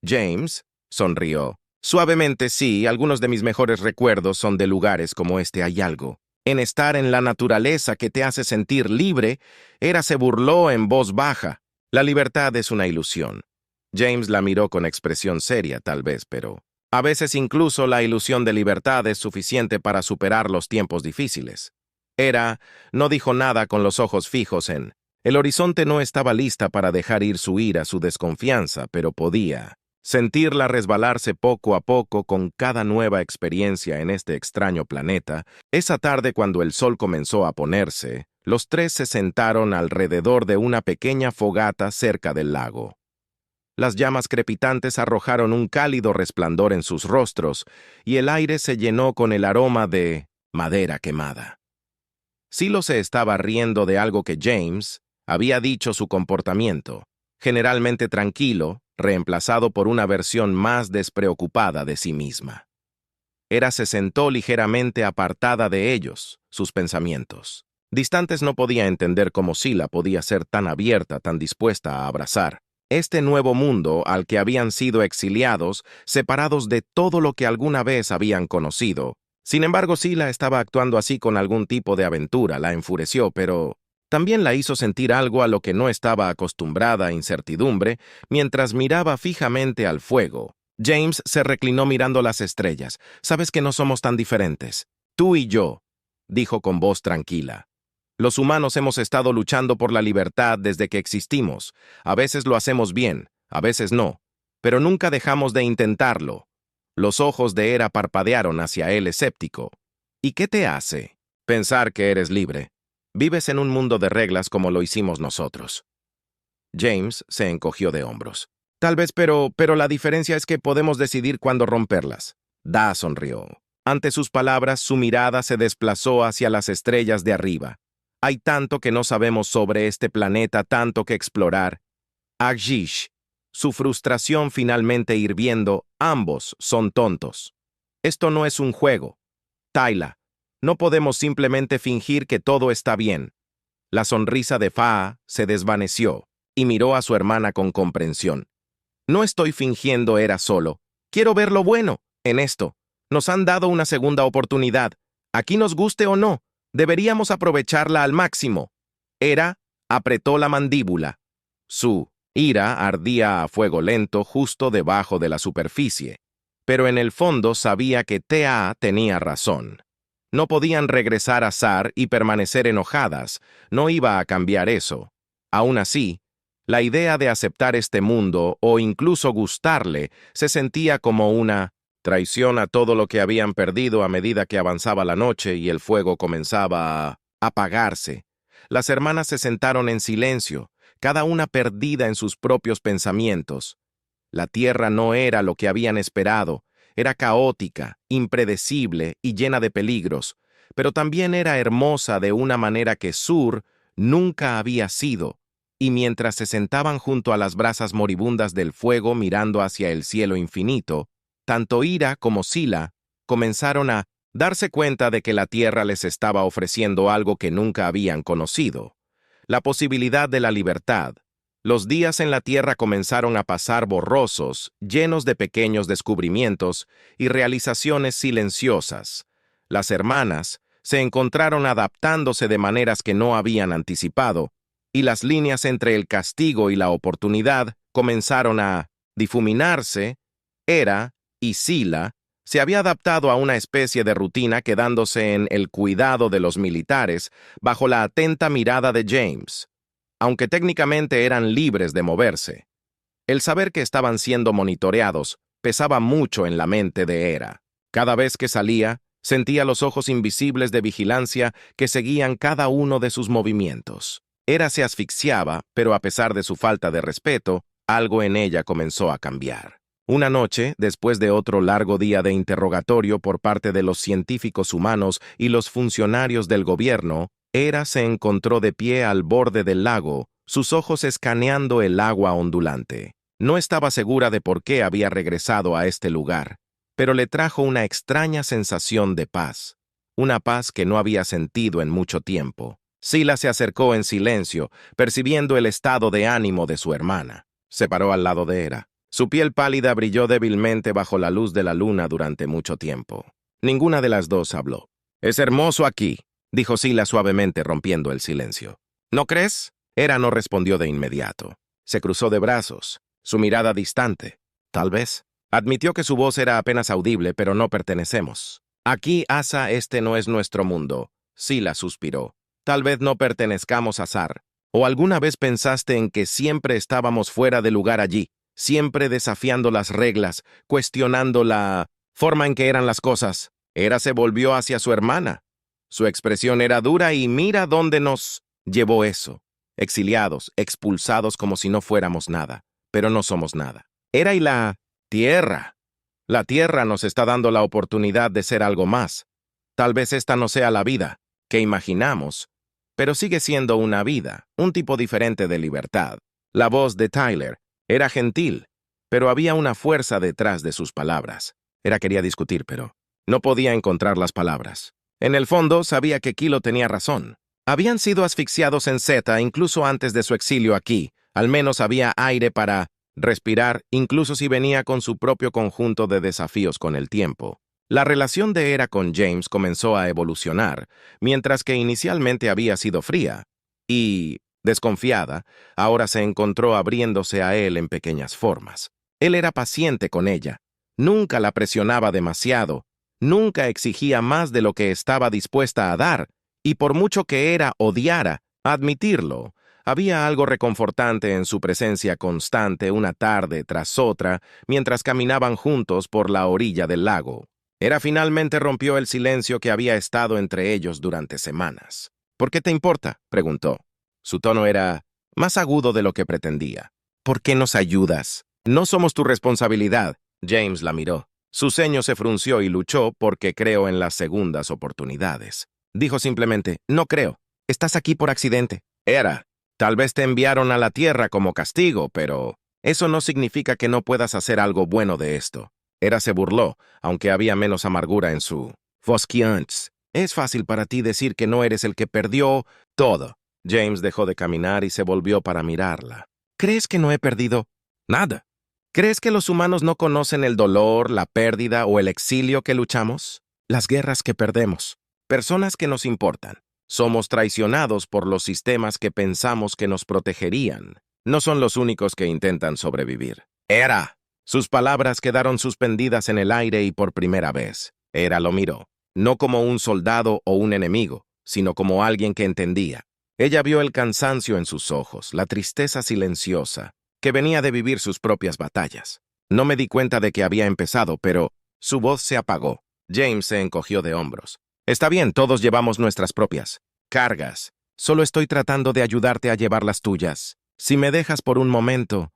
James sonrió. «Suavemente sí, algunos de mis mejores recuerdos son de lugares como este. Hay algo en estar en la naturaleza que te hace sentir libre». Hera se burló en voz baja. «La libertad es una ilusión». James la miró con expresión seria, tal vez, pero a veces incluso la ilusión de libertad es suficiente para superar los tiempos difíciles. Hera no dijo nada, con los ojos fijos en El horizonte no estaba lista para dejar ir su ira, su desconfianza, pero podía sentirla resbalarse poco a poco con cada nueva experiencia en este extraño planeta. Esa tarde, cuando el sol comenzó a ponerse, los tres se sentaron alrededor de una pequeña fogata cerca del lago. Las llamas crepitantes arrojaron un cálido resplandor en sus rostros, y el aire se llenó con el aroma de madera quemada. Silo se estaba riendo de algo que James había dicho. Su comportamiento, generalmente tranquilo, reemplazado por una versión más despreocupada de sí misma. Era se sentó ligeramente apartada de ellos, sus pensamientos. Distantes, no podía entender cómo Sila podía ser tan abierta, tan dispuesta a abrazar este nuevo mundo al que habían sido exiliados, separados de todo lo que alguna vez habían conocido. Sin embargo, Sila estaba actuando así con algún tipo de aventura. La enfureció, pero también la hizo sentir algo a lo que no estaba acostumbrada: incertidumbre, mientras miraba fijamente al fuego. James se reclinó mirando las estrellas. «Sabes que no somos tan diferentes. Tú y yo», dijo con voz tranquila. «Los humanos hemos estado luchando por la libertad desde que existimos. A veces lo hacemos bien, a veces no, pero nunca dejamos de intentarlo». Los ojos de Hera parpadearon hacia él, escéptico. «¿Y qué te hace pensar que eres libre? Vives en un mundo de reglas como lo hicimos nosotros». James se encogió de hombros. «Tal vez, pero la diferencia es que podemos decidir cuándo romperlas». Da sonrió. Ante sus palabras, su mirada se desplazó hacia las estrellas de arriba. «Hay tanto que no sabemos sobre este planeta, tanto que explorar». Agshish, su frustración finalmente hirviendo, «ambos son tontos. Esto no es un juego. Tayla, no podemos simplemente fingir que todo está bien». La sonrisa de Faa se desvaneció y miró a su hermana con comprensión. «No estoy fingiendo, Hera, solo. Quiero ver lo bueno en esto. Nos han dado una segunda oportunidad. Aquí nos guste o no, deberíamos aprovecharla al máximo». Hera apretó la mandíbula. Su ira ardía a fuego lento justo debajo de la superficie, pero en el fondo sabía que Tea tenía razón. No podían regresar a Zar y permanecer enojadas. No iba a cambiar eso. Aún así, la idea de aceptar este mundo o incluso gustarle se sentía como una traición a todo lo que habían perdido. A medida que avanzaba la noche y el fuego comenzaba a apagarse, las hermanas se sentaron en silencio, cada una perdida en sus propios pensamientos. La tierra no era lo que habían esperado. Era caótica, impredecible y llena de peligros, pero también era hermosa de una manera que Sur nunca había sido. Y mientras se sentaban junto a las brasas moribundas del fuego mirando hacia el cielo infinito, tanto Hera como Sila comenzaron a darse cuenta de que la tierra les estaba ofreciendo algo que nunca habían conocido: la posibilidad de la libertad. Los días en la tierra comenzaron a pasar borrosos, llenos de pequeños descubrimientos y realizaciones silenciosas. Las hermanas se encontraron adaptándose de maneras que no habían anticipado, y las líneas entre el castigo y la oportunidad comenzaron a difuminarse. Hera y Sila se había adaptado a una especie de rutina, quedándose en el cuidado de los militares bajo la atenta mirada de James. Aunque técnicamente eran libres de moverse, el saber que estaban siendo monitoreados pesaba mucho en la mente de Hera. Cada vez que salía, sentía los ojos invisibles de vigilancia que seguían cada uno de sus movimientos. Hera se asfixiaba, pero a pesar de su falta de respeto, algo en ella comenzó a cambiar. Una noche, después de otro largo día de interrogatorio por parte de los científicos humanos y los funcionarios del gobierno, Hera se encontró de pie al borde del lago, sus ojos escaneando el agua ondulante. No estaba segura de por qué había regresado a este lugar, pero le trajo una extraña sensación de paz, una paz que no había sentido en mucho tiempo. Sila se acercó en silencio, percibiendo el estado de ánimo de su hermana. Se paró al lado de Hera. Su piel pálida brilló débilmente bajo la luz de la luna durante mucho tiempo. Ninguna de las dos habló. «Es hermoso aquí», dijo Sila suavemente, rompiendo el silencio. «¿No crees?». Hera no respondió de inmediato. Se cruzó de brazos, su mirada distante. «Tal vez». Admitió que su voz era apenas audible, «pero no pertenecemos. Aquí, Asa, este no es nuestro mundo». Sila suspiró. «Tal vez no pertenezcamos a Zar, ¿O alguna vez pensaste en que siempre estábamos fuera de lugar allí, siempre desafiando las reglas, cuestionando la forma en que eran las cosas? Hera se volvió hacia su hermana. Su expresión era dura y mira dónde nos llevó eso. Exiliados, expulsados como si no fuéramos nada, pero no somos nada. Hera y la tierra. La tierra nos está dando la oportunidad de ser algo más. Tal vez esta no sea la vida que imaginamos, pero sigue siendo una vida, un tipo diferente de libertad. La voz de Tyler era gentil, pero había una fuerza detrás de sus palabras. Hera quería discutir, pero no podía encontrar las palabras. En el fondo, sabía que Kilo tenía razón. Habían sido asfixiados en Zeta incluso antes de su exilio aquí. Al menos había aire para respirar, incluso si venía con su propio conjunto de desafíos con el tiempo. La relación de Hera con James comenzó a evolucionar, mientras que inicialmente había sido fría y desconfiada, ahora se encontró abriéndose a él en pequeñas formas. Él era paciente con ella, nunca la presionaba demasiado, nunca exigía más de lo que estaba dispuesta a dar, y por mucho que Hera odiara admitirlo, había algo reconfortante en su presencia constante una tarde tras otra mientras caminaban juntos por la orilla del lago. Hera finalmente rompió el silencio que había estado entre ellos durante semanas. ¿Por qué te importa?, preguntó. Su tono era más agudo de lo que pretendía. ¿Por qué nos ayudas? No somos tu responsabilidad. James la miró. Su ceño se frunció y luchó porque creo en las segundas oportunidades. Dijo simplemente, no creo. Estás aquí por accidente. Hera, tal vez te enviaron a la Tierra como castigo, pero eso no significa que no puedas hacer algo bueno de esto. Hera se burló, aunque había menos amargura en su voz que antes. Es fácil para ti decir que no eres el que perdió todo. James dejó de caminar y se volvió para mirarla. ¿Crees que no he perdido nada? ¿Crees que los humanos no conocen el dolor, la pérdida o el exilio que luchamos? Las guerras que perdemos. Personas que nos importan. Somos traicionados por los sistemas que pensamos que nos protegerían. No son los únicos que intentan sobrevivir. Hera. Sus palabras quedaron suspendidas en el aire y por primera vez. Hera lo miró, no como un soldado o un enemigo, sino como alguien que entendía. Ella vio el cansancio en sus ojos, la tristeza silenciosa, que venía de vivir sus propias batallas. No me di cuenta de que había empezado, pero su voz se apagó. James se encogió de hombros. Está bien, todos llevamos nuestras propias cargas. Solo estoy tratando de ayudarte a llevar las tuyas. Si me dejas por un momento.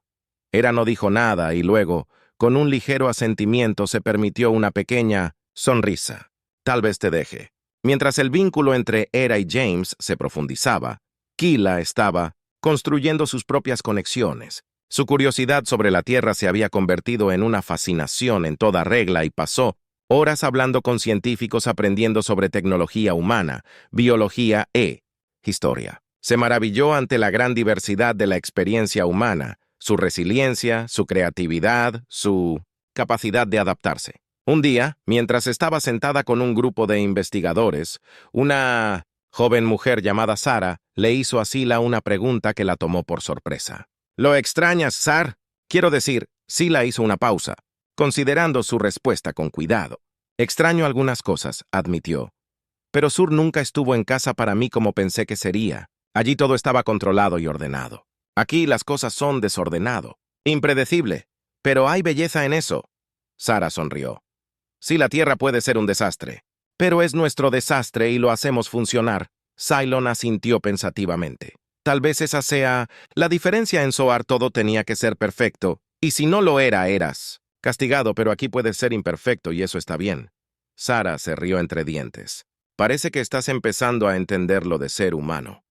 Hera no dijo nada y luego, con un ligero asentimiento, se permitió una pequeña sonrisa. Tal vez te deje. Mientras el vínculo entre Hera y James se profundizaba, Kila estaba construyendo sus propias conexiones. Su curiosidad sobre la Tierra se había convertido en una fascinación en toda regla y pasó horas hablando con científicos aprendiendo sobre tecnología humana, biología e historia. Se maravilló ante la gran diversidad de la experiencia humana, su resiliencia, su creatividad, su capacidad de adaptarse. Un día, mientras estaba sentada con un grupo de investigadores, una joven mujer llamada Sara le hizo a Sila una pregunta que la tomó por sorpresa. ¿Lo extrañas, Sar? Quiero decir, Sila hizo una pausa, considerando su respuesta con cuidado. Extraño algunas cosas, admitió. Pero Sur nunca estuvo en casa para mí como pensé que sería. Allí todo estaba controlado y ordenado. Aquí las cosas son desordenado, impredecible, pero hay belleza en eso. Sara sonrió. Sí, la Tierra puede ser un desastre, pero es nuestro desastre y lo hacemos funcionar. Cylon asintió pensativamente. Tal vez esa sea la diferencia en Zoar. Todo tenía que ser perfecto, y si no lo era, eras castigado, pero aquí puede ser imperfecto y eso está bien. Sara se rió entre dientes. Parece que estás empezando a entender lo de ser humano.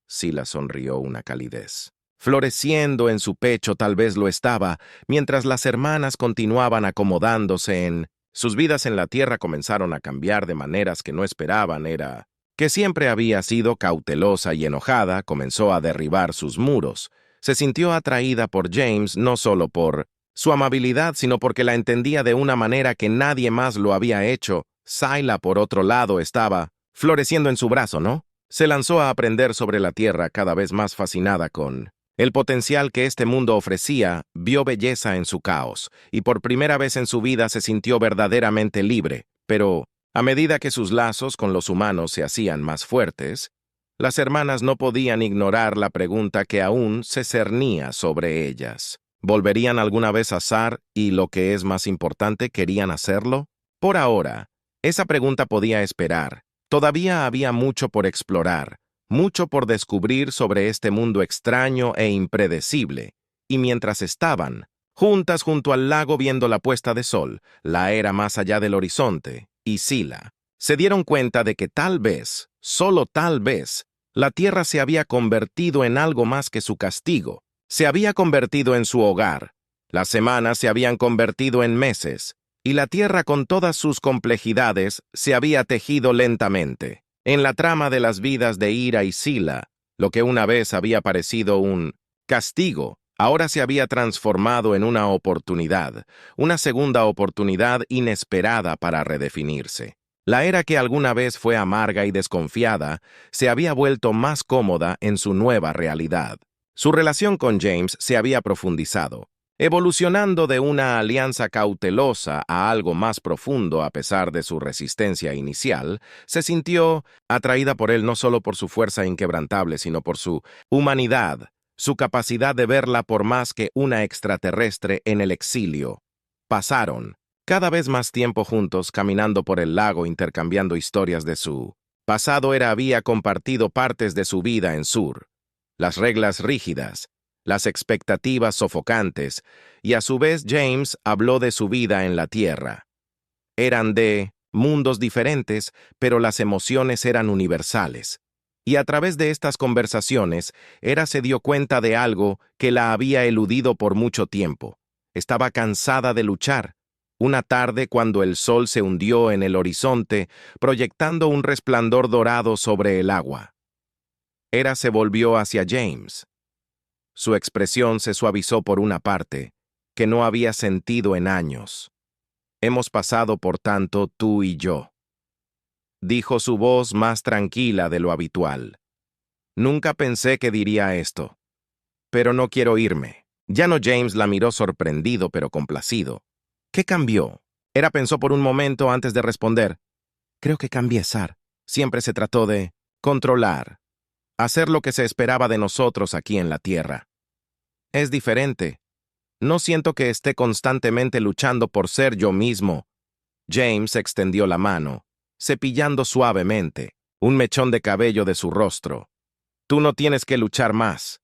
Sila sonrió una calidez. Floreciendo en su pecho tal vez lo estaba, mientras las hermanas continuaban acomodándose en sus vidas en la Tierra comenzaron a cambiar de maneras que no esperaban. Era que siempre había sido cautelosa y enojada, comenzó a derribar sus muros. Se sintió atraída por James no solo por su amabilidad, sino porque la entendía de una manera que nadie más lo había hecho. Sila, por otro lado, estaba floreciendo en su brazo, ¿no? Se lanzó a aprender sobre la Tierra cada vez más fascinada con el potencial que este mundo ofrecía, vio belleza en su caos, y por primera vez en su vida se sintió verdaderamente libre, pero a medida que sus lazos con los humanos se hacían más fuertes, Las hermanas no podían ignorar la pregunta que aún se cernía sobre ellas. ¿Volverían alguna vez a Sar y, lo que es más importante, querían hacerlo? Por ahora, esa pregunta podía esperar. Todavía había mucho por explorar, mucho por descubrir sobre este mundo extraño e impredecible. Y mientras estaban, juntas junto al lago viendo la puesta de sol, la era más allá del horizonte, y Sila, se dieron cuenta de que tal vez, solo tal vez, la tierra se había convertido en algo más que su castigo. Se había convertido en su hogar. Las semanas se habían convertido en meses, y la tierra con todas sus complejidades se había tejido lentamente. En la trama de las vidas de Ira y Sila, lo que una vez había parecido un castigo, ahora se había transformado en una oportunidad, una segunda oportunidad inesperada para redefinirse. La era que alguna vez fue amarga y desconfiada se había vuelto más cómoda en su nueva realidad. Su relación con James se había profundizado, evolucionando de una alianza cautelosa a algo más profundo a pesar de su resistencia inicial. Se sintió atraída por él no solo por su fuerza inquebrantable, sino por su humanidad, su capacidad de verla por más que una extraterrestre en el exilio. Pasaron cada vez más tiempo juntos caminando por el lago intercambiando historias de su pasado. Había compartido partes de su vida en Sur, las reglas rígidas, las expectativas sofocantes, y a su vez James habló de su vida en la Tierra. Eran de mundos diferentes, pero las emociones eran universales. Y a través de estas conversaciones, Era se dio cuenta de algo que la había eludido por mucho tiempo. Estaba cansada de luchar. Una tarde, cuando el sol se hundió en el horizonte, proyectando un resplandor dorado sobre el agua, Era se volvió hacia James. Su expresión se suavizó por una parte, que no había sentido en años. «Hemos pasado por tanto, tú y yo», dijo su voz más tranquila de lo habitual. «Nunca pensé que diría esto. Pero no quiero irme». Ya no. James la miró sorprendido pero complacido. «¿Qué cambió?». Era pensó por un momento antes de responder. «Creo que cambié, Sar. Siempre se trató de controlar, hacer lo que se esperaba de nosotros aquí en la Tierra. Es diferente. No siento que esté constantemente luchando por ser yo mismo». James extendió la mano, cepillando suavemente un mechón de cabello de su rostro. «Tú no tienes que luchar más.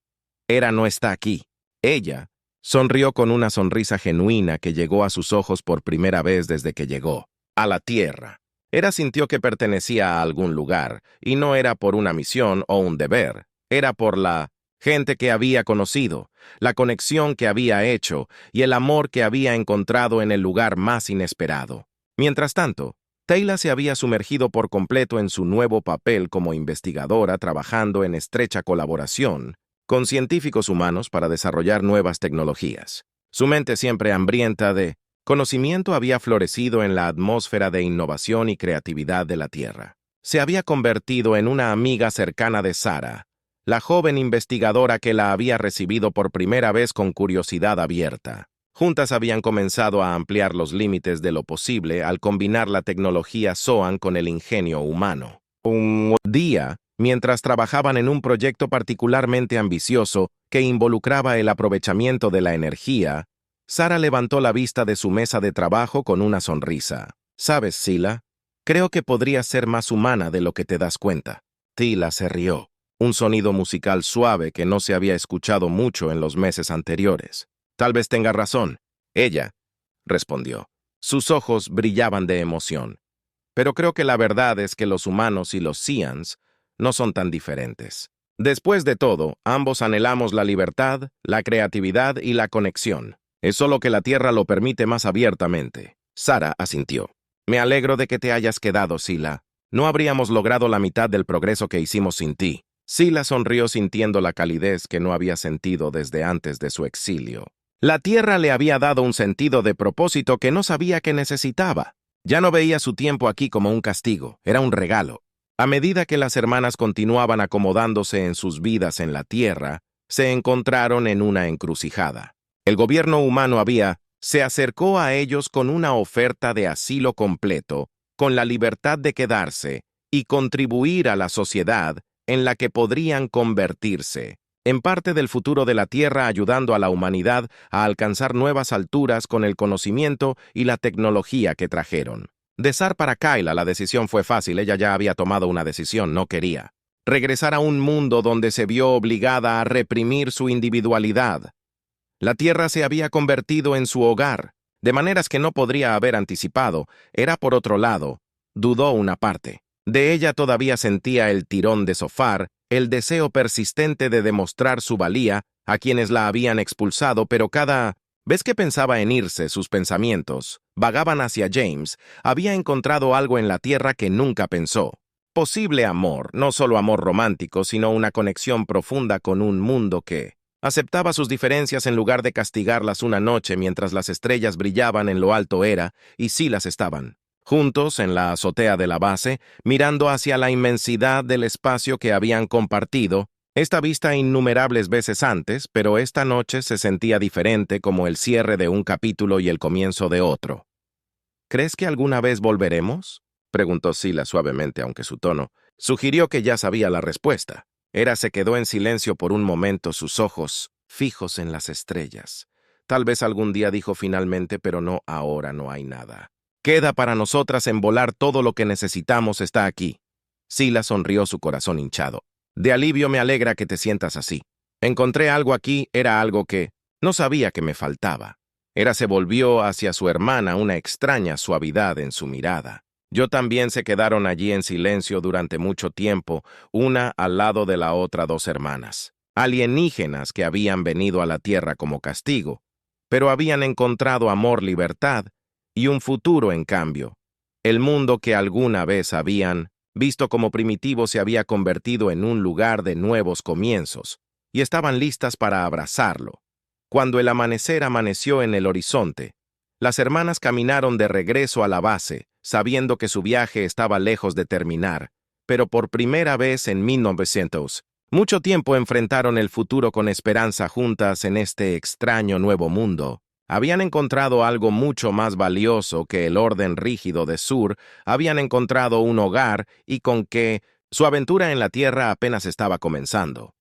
Era no está aquí». Ella sonrió con una sonrisa genuina que llegó a sus ojos por primera vez desde que llegó a la Tierra. Era sintió que pertenecía a algún lugar, y no era por una misión o un deber. Era por la gente que había conocido, la conexión que había hecho y el amor que había encontrado en el lugar más inesperado. Mientras tanto, Taylor se había sumergido por completo en su nuevo papel como investigadora, trabajando en estrecha colaboración con científicos humanos para desarrollar nuevas tecnologías. Su mente, siempre hambrienta de conocimiento, había florecido en la atmósfera de innovación y creatividad de la Tierra. Se había convertido en una amiga cercana de Sarah, la joven investigadora que la había recibido por primera vez con curiosidad abierta. Juntas habían comenzado a ampliar los límites de lo posible al combinar la tecnología Zoan con el ingenio humano. Un día, mientras trabajaban en un proyecto particularmente ambicioso que involucraba el aprovechamiento de la energía, Sarah levantó la vista de su mesa de trabajo con una sonrisa. «¿Sabes, Sila? Creo que podrías ser más humana de lo que te das cuenta». Tila se rió, un sonido musical suave que no se había escuchado mucho en los meses anteriores. «Tal vez tenga razón». Ella respondió. Sus ojos brillaban de emoción. «Pero creo que la verdad es que los humanos y los Seans no son tan diferentes. Después de todo, ambos anhelamos la libertad, la creatividad y la conexión. Es solo que la Tierra lo permite más abiertamente». Sarah asintió. «Me alegro de que te hayas quedado, Sila. No habríamos logrado la mitad del progreso que hicimos sin ti». Sila sonrió sintiendo la calidez que no había sentido desde antes de su exilio. La Tierra le había dado un sentido de propósito que no sabía que necesitaba. Ya no veía su tiempo aquí como un castigo, era un regalo. A medida que las hermanas continuaban acomodándose en sus vidas en la Tierra, se encontraron en una encrucijada. El gobierno humano se acercó a ellos con una oferta de asilo completo, con la libertad de quedarse y contribuir a la sociedad en la que podrían convertirse, en parte del futuro de la Tierra, ayudando a la humanidad a alcanzar nuevas alturas con el conocimiento y la tecnología que trajeron. De Zar para Kyla la decisión fue fácil, ella ya había tomado una decisión, no quería regresar a un mundo donde se vio obligada a reprimir su individualidad. La Tierra se había convertido en su hogar, de maneras que no podría haber anticipado. Era, por otro lado, dudó una parte. De ella todavía sentía el tirón de Zofar, el deseo persistente de demostrar su valía a quienes la habían expulsado, pero cada vez que pensaba en irse, sus pensamientos vagaban hacia James. Había encontrado algo en la Tierra que nunca pensó. Posible amor, no solo amor romántico, sino una conexión profunda con un mundo que aceptaba sus diferencias en lugar de castigarlas una noche mientras las estrellas brillaban en lo alto y sí las estaban. Juntos, en la azotea de la base, mirando hacia la inmensidad del espacio que habían compartido, esta vista innumerables veces antes, pero esta noche se sentía diferente, como el cierre de un capítulo y el comienzo de otro. ¿Crees que alguna vez volveremos?, preguntó Silas suavemente, aunque su tono sugirió que ya sabía la respuesta. Hera se quedó en silencio por un momento, sus ojos fijos en las estrellas. Tal vez algún día, dijo finalmente, pero no ahora, no hay nada. Queda para nosotras en volar, todo lo que necesitamos está aquí. Silas sonrió, su corazón hinchado. De alivio, me alegra que te sientas así. Encontré algo aquí, era algo que no sabía que me faltaba. Hera se volvió hacia su hermana, una extraña suavidad en su mirada. Yo también. Se quedaron allí en silencio durante mucho tiempo, una al lado de la otra, dos hermanas, alienígenas que habían venido a la Tierra como castigo, pero habían encontrado amor, libertad y un futuro en cambio. El mundo que alguna vez habían visto como primitivo se había convertido en un lugar de nuevos comienzos, y estaban listas para abrazarlo. Cuando el amanecer amaneció en el horizonte, las hermanas caminaron de regreso a la base, sabiendo que su viaje estaba lejos de terminar, pero por primera vez en 1900, mucho tiempo enfrentaron el futuro con esperanza juntas en este extraño nuevo mundo. Habían encontrado algo mucho más valioso que el orden rígido de Sur, habían encontrado un hogar y con que su aventura en la Tierra apenas estaba comenzando.